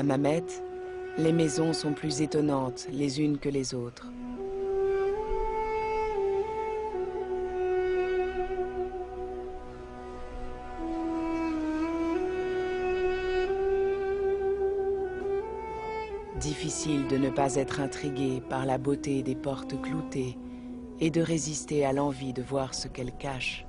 Hammamet, les maisons sont plus étonnantes les unes que les autres. Difficile de ne pas être intrigué par la beauté des portes cloutées et de résister à l'envie de voir ce qu'elles cachent.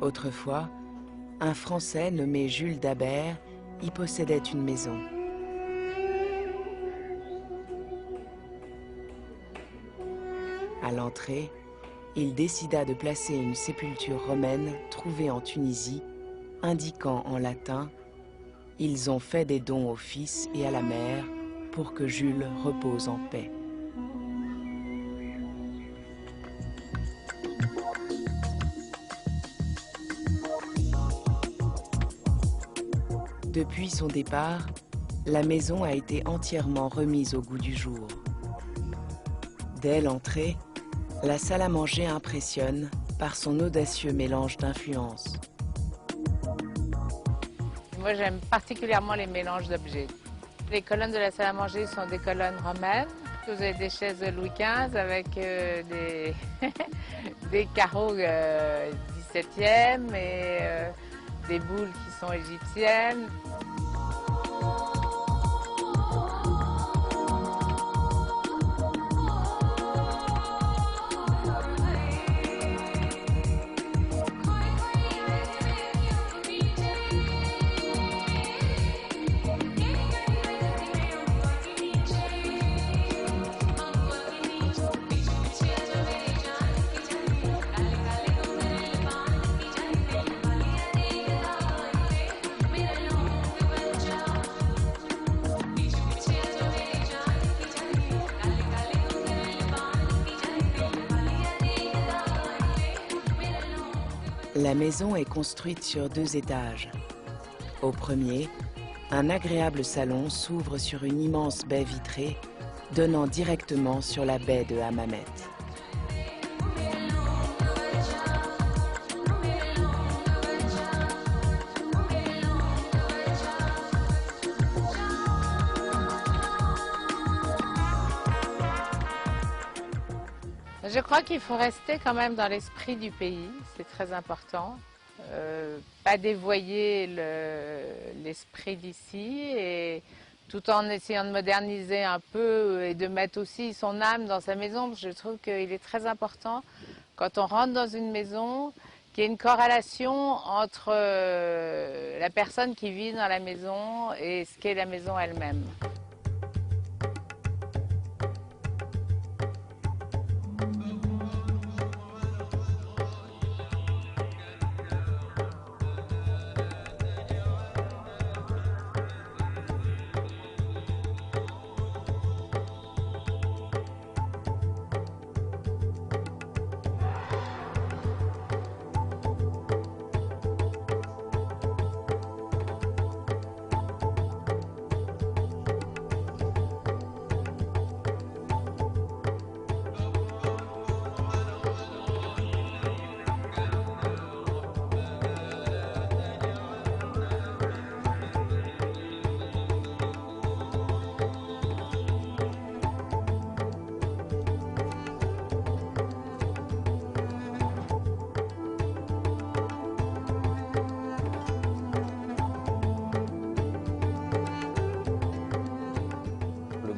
Autrefois, un Français nommé Jules Dabert y possédait une maison. À l'entrée, il décida de placer une sépulture romaine trouvée en Tunisie, indiquant en latin « Ils ont fait des dons au Fils et à la Mère pour que Jules repose en paix ». Depuis son départ, la maison a été entièrement remise au goût du jour. Dès l'entrée, la salle à manger impressionne par son audacieux mélange d'influences. Moi, j'aime particulièrement les mélanges d'objets. Les colonnes de la salle à manger sont des colonnes romaines. Vous avez des chaises de Louis XV avec des carreaux 17e et des boules qui sont égyptiennes. La maison est construite sur 2 étages. Au premier, un agréable salon s'ouvre sur une immense baie vitrée, donnant directement sur la baie de Hammamet. Je crois qu'il faut rester quand même dans l'esprit du pays, c'est très important. Pas dévoyer l'esprit d'ici, et tout en essayant de moderniser un peu et de mettre aussi son âme dans sa maison. Je trouve qu'il est très important, quand on rentre dans une maison, qu'il y ait une corrélation entre la personne qui vit dans la maison et ce qu'est la maison elle-même.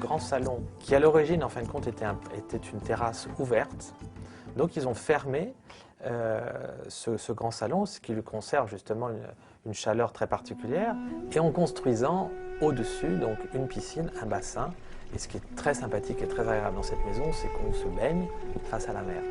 Grand salon, qui à l'origine, en fin de compte, était une terrasse ouverte. Donc ils ont fermé ce grand salon, ce qui lui conserve justement une chaleur très particulière, et en construisant au-dessus donc une piscine, un bassin. Et ce qui est très sympathique et très agréable dans cette maison, c'est qu'on se baigne face à la mer.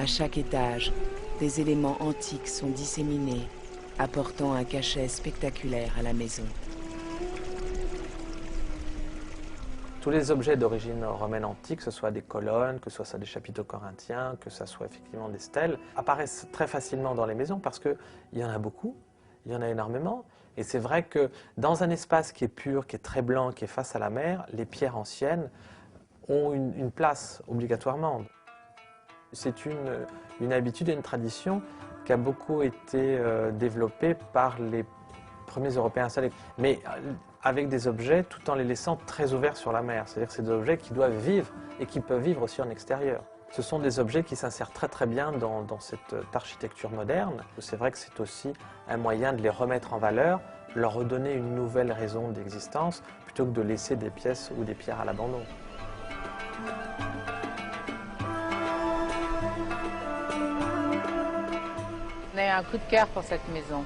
À chaque étage, des éléments antiques sont disséminés, apportant un cachet spectaculaire à la maison. Tous les objets d'origine romaine antique, que ce soit des colonnes, que ce soit des chapiteaux corinthiens, que ce soit effectivement des stèles, apparaissent très facilement dans les maisons parce qu'il y en a beaucoup, il y en a énormément. Et c'est vrai que dans un espace qui est pur, qui est très blanc, qui est face à la mer, les pierres anciennes ont une place obligatoirement. C'est une habitude et une tradition qui a beaucoup été développée par les premiers Européens installés, mais avec des objets tout en les laissant très ouverts sur la mer. C'est-à-dire que c'est des objets qui doivent vivre et qui peuvent vivre aussi en extérieur. Ce sont des objets qui s'insèrent très très bien dans cette architecture moderne. C'est vrai que c'est aussi un moyen de les remettre en valeur, leur redonner une nouvelle raison d'existence, plutôt que de laisser des pièces ou des pierres à l'abandon. On a eu un coup de cœur pour cette maison.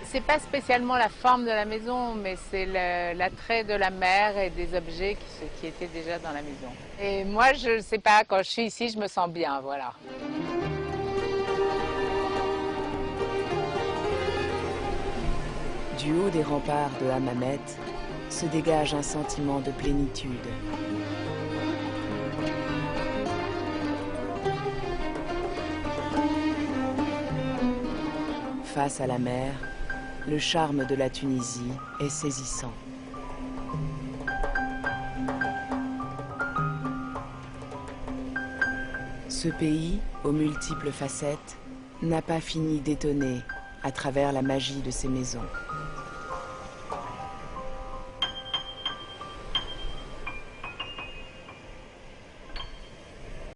C'est pas spécialement la forme de la maison, mais c'est l'attrait de la mer et des objets qui étaient déjà dans la maison. Et moi, je sais pas, quand je suis ici, je me sens bien, voilà. Du haut des remparts de Hammamet se dégage un sentiment de plénitude. Face à la mer, le charme de la Tunisie est saisissant. Ce pays, aux multiples facettes, n'a pas fini d'étonner à travers la magie de ses maisons.